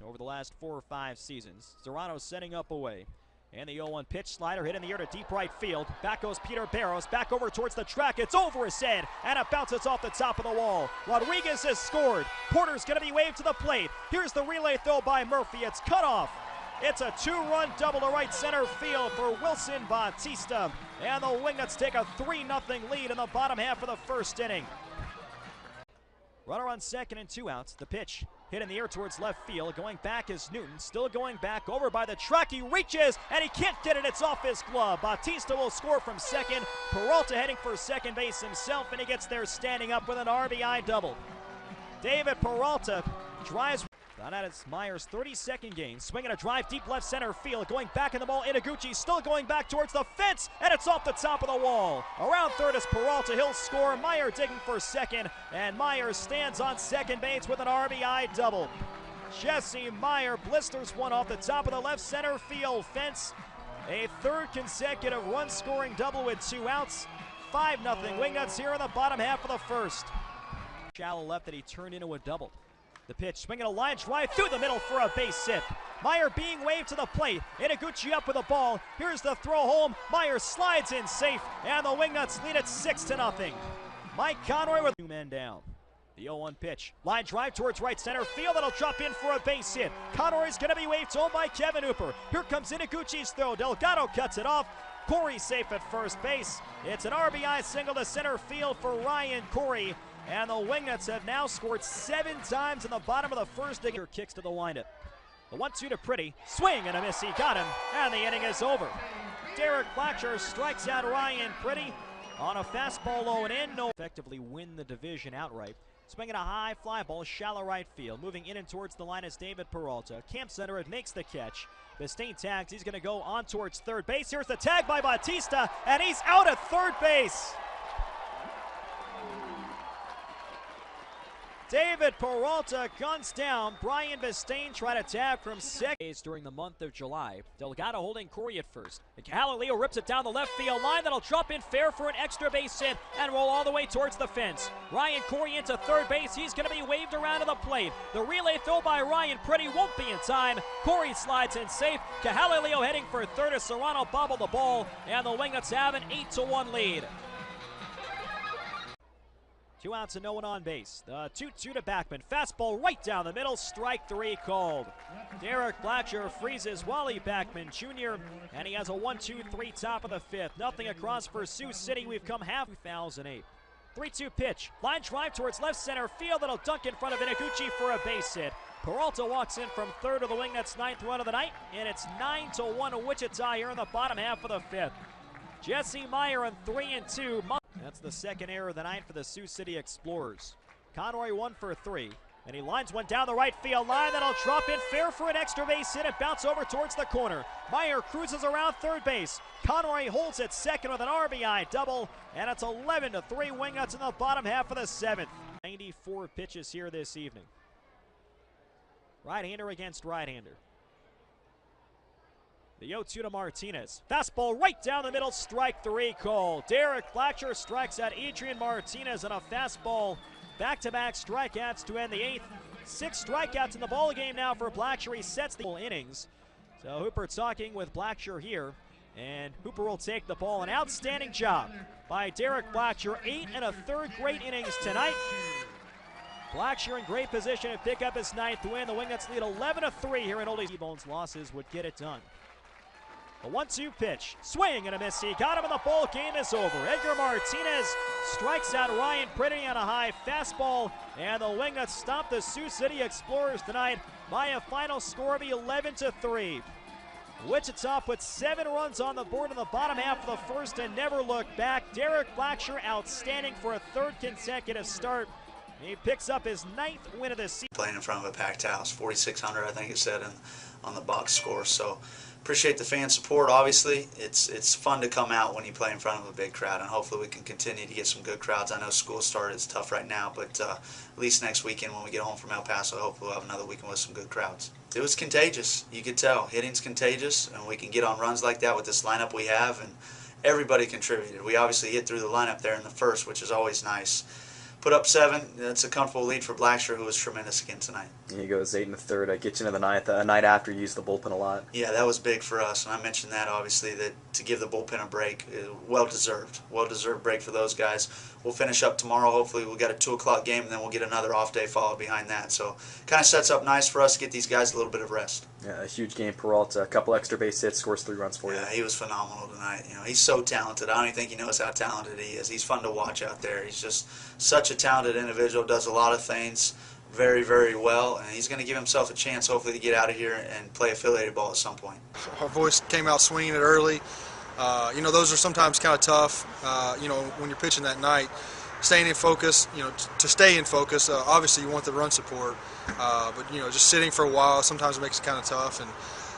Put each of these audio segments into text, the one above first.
over the last 4 or 5 seasons. Serrano setting up away. And the 0-1 pitch, slider hit in the air to deep right field. Back goes Peter Barros, back over towards the track. It's over his head, and it bounces off the top of the wall. Rodriguez has scored. Porter's going to be waved to the plate. Here's the relay throw by Murphy. It's cut off. It's a 2-run double to right center field for Wilson Bautista. And the Wingnuts take a 3-0 lead in the bottom half of the first inning. Runner on second and 2 outs. The pitch hit in the air towards left field. Going back is Newton. Still going back over by the track. He reaches and he can't get it. It's off his glove. Bautista will score from second. Peralta heading for second base himself, and he gets there standing up with an RBI double. David Peralta drives. That is Myers' 32nd game. Swinging a drive deep left center field. Going back in the ball. Itaguchi still going back towards the fence, and it's off the top of the wall. Around third is Peralta. He'll score. Meyer digging for second, and Myers stands on second base with an RBI double. Jesse Meyer blisters one off the top of the left center field fence. A third consecutive run-scoring double with 2 outs. 5-0 Wingnuts here in the bottom half of the first. Shallow left that he turned into a double. The pitch, swinging a line drive through the middle for a base hit. Meyer being waved to the plate. Itaguchi up with the ball. Here's the throw home. Meyer slides in safe, and the Wingnuts lead it 6-0. Mike Conroy with 2 men down. The 0-1 pitch. Line drive towards right center field. That'll drop in for a base hit. Conroy's going to be waved home by Kevin Hooper. Here comes Itaguchi's throw. Delgado cuts it off. Corey safe at first base. It's an RBI single to center field for Ryan Corey. And the Wingnuts have now scored 7 times in the bottom of the first inning. Kicks to the windup. The 1-2 to Pretty. Swing and a miss. He got him. And the inning is over. Derek Blacksher strikes out Ryan Pretty on a fastball low and in. No. Effectively win the division outright. Swinging a high fly ball, shallow right field. Moving in and towards the line is David Peralta. Camp center, it makes the catch. Bistain tags. He's going to go on towards third base. Here's the tag by Bautista, and he's out at third base. David Peralta guns down. Brian Bistain tried to tag from second during the month of July. Delgado holding Corey at first. Galileo rips it down the left field line. That'll drop in fair for an extra base hit and roll all the way towards the fence. Ryan Corey into third base. He's going to be waved around to the plate. The relay throw by Ryan Pretty won't be in time. Corey slides in safe. Galileo heading for third as Serrano bobbled the ball, and the Wingnuts have an 8-1 lead. 2 outs and no one on base. The 2-2 to Backman. Fastball right down the middle. Strike 3 called. Derek Blacksher freezes Wally Backman Jr. And he has a 1-2-3 top of the 5th. Nothing across for Sioux City. We've come half 2008. 3-2 pitch. Line drive towards left center field. That'll dunk in front of Itaguchi for a base hit. Peralta walks in from third of the Wingnuts' 9th run of the night. And it's 9-1 to Wichita here in the bottom half of the 5th. Jesse Meyer on 3-2. That's the second error of the night for the Sioux City Explorers. Conroy 1 for 3, and he lines one down the right field line. That'll drop in fair for an extra base hit and bounce over towards the corner. Meyer cruises around third base. Conroy holds it second with an RBI double, and it's 11-3 Wingnuts in the bottom half of the 7th. 94 pitches here this evening. Right-hander against right-hander. The 0-2 to Martinez. Fastball right down the middle, strike 3 call. Derek Blacksher strikes out Adrian Martinez on a fastball. Back-to-back strikeouts to end the 8th. 6 strikeouts in the ballgame now for Blacksher. He sets the innings. So Hooper talking with Blacksher here. And Hooper will take the ball. An outstanding job by Derek Blacksher. 8 1/3 great innings tonight. Blacksher in great position to pick up his 9th win. The Wingnuts lead 11-3 here in Oldie. T-Bone's losses would get it done. A 1-2 pitch, swing and a miss. He got him, and the ball game is over. Edgar Martinez strikes out Ryan Pretty on a high fastball, and the Wingnuts stop the Sioux City Explorers tonight by a final score of 11-3. Wichita put 7 runs on the board in the bottom half of the first and never looked back. Derek Blacksher outstanding for a 3rd consecutive start. He picks up his 9th win of the season. Playing in front of a packed house, 4,600 I think it said on the box score. So appreciate the fan support. Obviously, it's fun to come out when you play in front of a big crowd, and hopefully we can continue to get some good crowds. I know school started, it's tough right now, but at least next weekend when we get home from El Paso, hopefully we'll have another weekend with some good crowds. It was contagious. You could tell. Hitting's contagious, and we can get on runs like that with this lineup we have, and everybody contributed. We obviously hit through the lineup there in the first, which is always nice. put up 7. That's a comfortable lead for Blacksher, who was tremendous again tonight. He goes 8 1/3. Gets you into the ninth. A night after you used the bullpen a lot. Yeah, that was big for us, and I mentioned that obviously, that to give the bullpen a break, well deserved break for those guys. We'll finish up tomorrow. Hopefully, we'll get a 2 o'clock game, and then we'll get another off day followed behind that. So, kind of sets up nice for us to get these guys a little bit of rest. Yeah, a huge game. Peralta, a couple extra base hits, scores 3 runs for you. Yeah, he was phenomenal tonight. He's so talented. I don't even think he knows how talented he is. He's fun to watch out there. He's just such a talented individual. Does a lot of things very, very well, and he's going to give himself a chance, hopefully, to get out of here and play affiliated ball at some point. Our boys came out swinging it early. Those are sometimes kind of tough. When you're pitching that night, staying in focus. To stay in focus, obviously you want the run support, but just sitting for a while sometimes it makes it kind of tough. And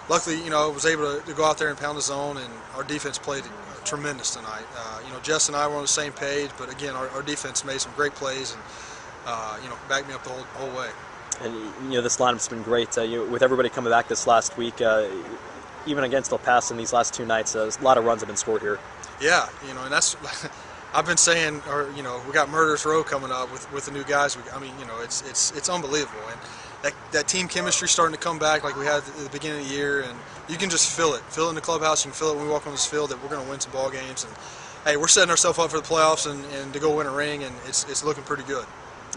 luckily, I was able to go out there and pound the zone, and our defense played tremendous tonight. Jess and I were on the same page, but again, our defense made some great plays and backed me up the whole way. And this lineup's been great. With everybody coming back this last week, even against El Paso in these last 2 nights, a lot of runs have been scored here. Yeah, and that's I've been saying, we got Murderers Row coming up with the new guys. It's unbelievable, and that team chemistry starting to come back like we had at the beginning of the year, and you can just feel it in the clubhouse. You can feel it when we walk on this field that we're going to win some ball games, and hey, we're setting ourselves up for the playoffs and to go win a ring, and it's looking pretty good.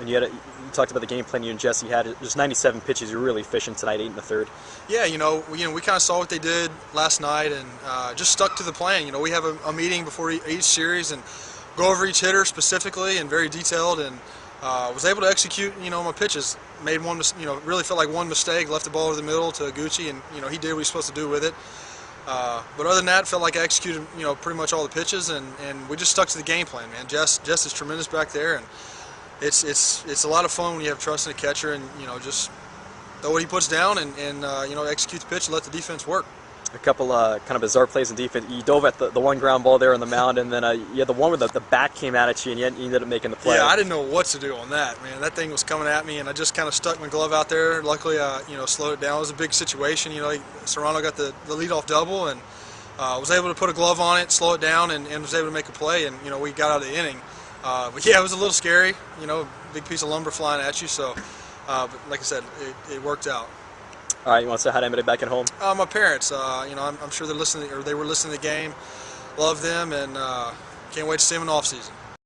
And you talked about the game plan you and Jesse had. Just 97 pitches. You're really efficient tonight, 8 1/3. Yeah, we kind of saw what they did last night and just stuck to the plan. We have a meeting before each series and go over each hitter specifically and very detailed, and was able to execute my pitches. Made one, really felt like one mistake, left the ball over the middle to Gucci, and he did what he was supposed to do with it. But other than that, felt like I executed pretty much all the pitches, and we just stuck to the game plan, man. Jess is tremendous back there, and it's a lot of fun when you have trust in a catcher, and just throw what he puts down and execute the pitch and let the defense work. A couple kind of bizarre plays in defense. You dove at the one ground ball there on the mound, and then you had the one where the bat came out at you, and you ended up making the play. Yeah, I didn't know what to do on that, man. That thing was coming at me, and I just kind of stuck my glove out there. Luckily, slowed it down. It was a big situation. Serrano got the leadoff double, and was able to put a glove on it, slow it down, and was able to make a play, and we got out of the inning. But yeah, it was a little scary. Big piece of lumber flying at you. So, but like I said, it worked out. All right, you want to say hi to anybody back at home? My parents. I'm sure they're listening, or they were listening to the game. Love them, and can't wait to see them in the off season.